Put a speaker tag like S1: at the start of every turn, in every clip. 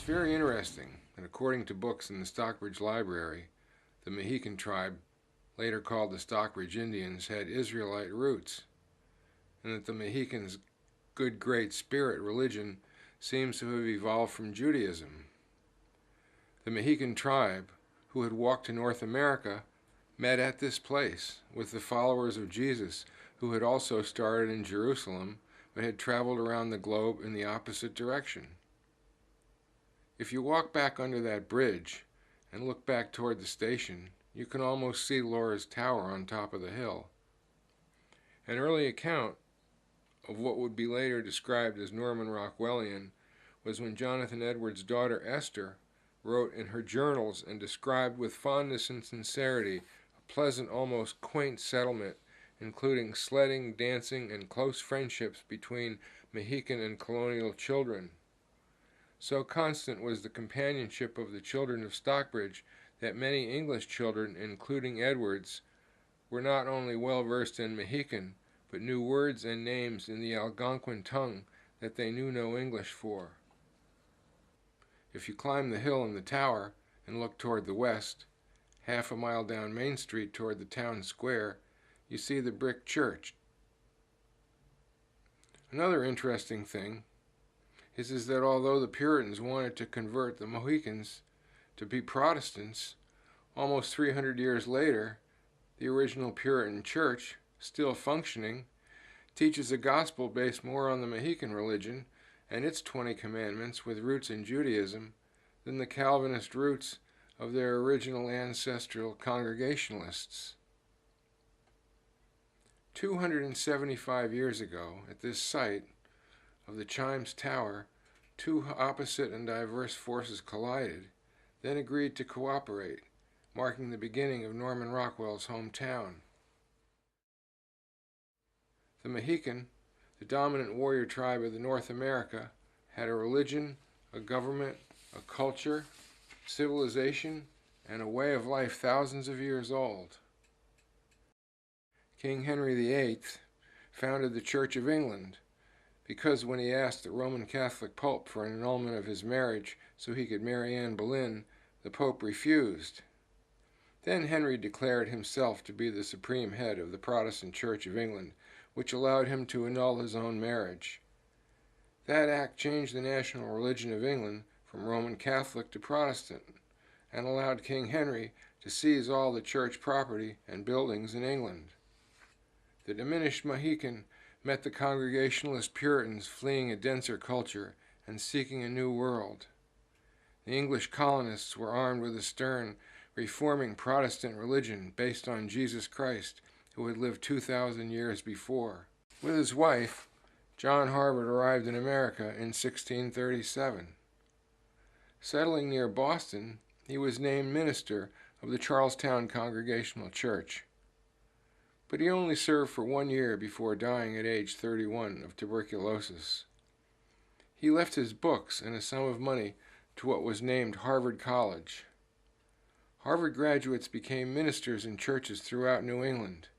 S1: very interesting that according to books in the Stockbridge Library, the Mohican tribe, later called the Stockbridge Indians, had Israelite roots, and that the Mohicans' good great spirit religion seems to have evolved from Judaism. The Mohican tribe, who had walked to North America, met at this place with the followers of Jesus, who had also started in Jerusalem but had traveled around the globe in the opposite direction. If you walk back under that bridge and look back toward the station, you can almost see Laura's tower on top of the hill. An early account of what would be later described as Norman Rockwellian was when Jonathan Edwards' daughter Esther wrote in her journals and described with fondness and sincerity a pleasant, almost quaint settlement, including sledding, dancing, and close friendships between Mohican and colonial children. So constant was the companionship of the children of Stockbridge that many English children, including Edwards, were not only well versed in Mohican, but knew words and names in the Algonquin tongue that they knew no English for. If you climb the hill in the tower and look toward the west, half a mile down Main Street toward the town square, you see the brick church. Another interesting thing is that although the Puritans wanted to convert the Mohicans to be Protestants, almost 300 years later, the original Puritan church, still functioning, teaches a gospel based more on the Mohican religion and its 20 commandments with roots in Judaism than the Calvinist roots of their original ancestral Congregationalists. 275 years ago, at this site of the Chimes Tower, two opposite and diverse forces collided, then agreed to cooperate, marking the beginning of Norman Rockwell's hometown. The Mohican, the dominant warrior tribe of North America, had a religion, a government, a culture, civilization, and a way of life thousands of years old. King Henry VIII founded the Church of England because when he asked the Roman Catholic Pope for an annulment of his marriage so he could marry Anne Boleyn, the Pope refused. Then Henry declared himself to be the supreme head of the Protestant Church of England, which allowed him to annul his own marriage. That act changed the national religion of England from Roman Catholic to Protestant, and allowed King Henry to seize all the church property and buildings in England. The diminished Mohican met the Congregationalist Puritans fleeing a denser culture and seeking a new world. The English colonists were armed with a stern, reforming Protestant religion based on Jesus Christ, who had lived 2,000 years before. With his wife, John Harvard arrived in America in 1637. Settling near Boston, he was named minister of the Charlestown Congregational Church. But he only served for 1 year before dying at age 31 of tuberculosis. He left his books and a sum of money to what was named Harvard College. Harvard graduates became ministers in churches throughout New England.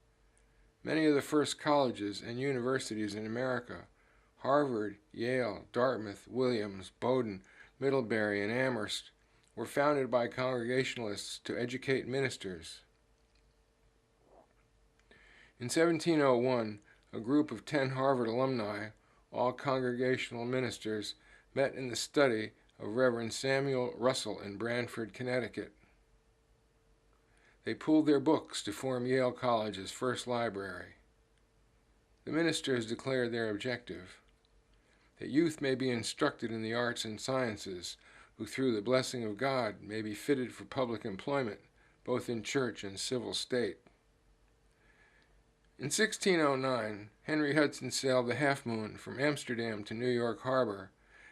S1: Many of the first colleges and universities in America, Harvard, Yale, Dartmouth, Williams, Bowdoin, Middlebury, and Amherst, were founded by Congregationalists to educate ministers. In 1701, a group of 10 Harvard alumni, all Congregational ministers, met in the study of Reverend Samuel Russell in Branford, Connecticut. They pooled their books to form Yale College's first library. The ministers declared their objective: that youth may be instructed in the arts and sciences, who through the blessing of God may be fitted for public employment, both in church and civil state. In 1609, Henry Hudson sailed the Half Moon from Amsterdam to New York Harbor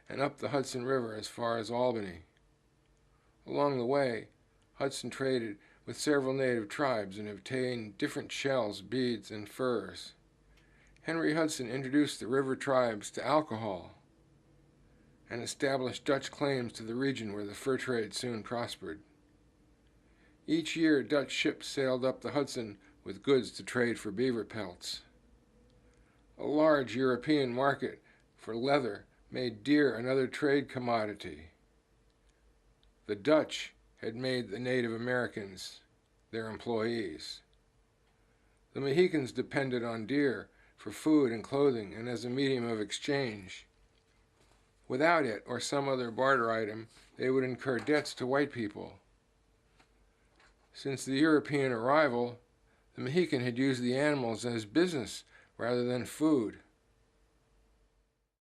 S1: and up the Hudson River as far as Albany. Along the way, Hudson traded with several native tribes and obtained different shells, beads, and furs. Henry Hudson introduced the river tribes to alcohol and established Dutch claims to the region where the fur trade soon prospered. Each year, Dutch ships sailed up the Hudson with goods to trade for beaver pelts. A large European market for leather made deer another trade commodity. the Dutch had made the Native Americans their employees. The Mohicans depended on deer for food and clothing and as a medium of exchange. Without it, or some other barter item, they would incur debts to white people. Since the European arrival, the Mohican had used the animals as business rather than food.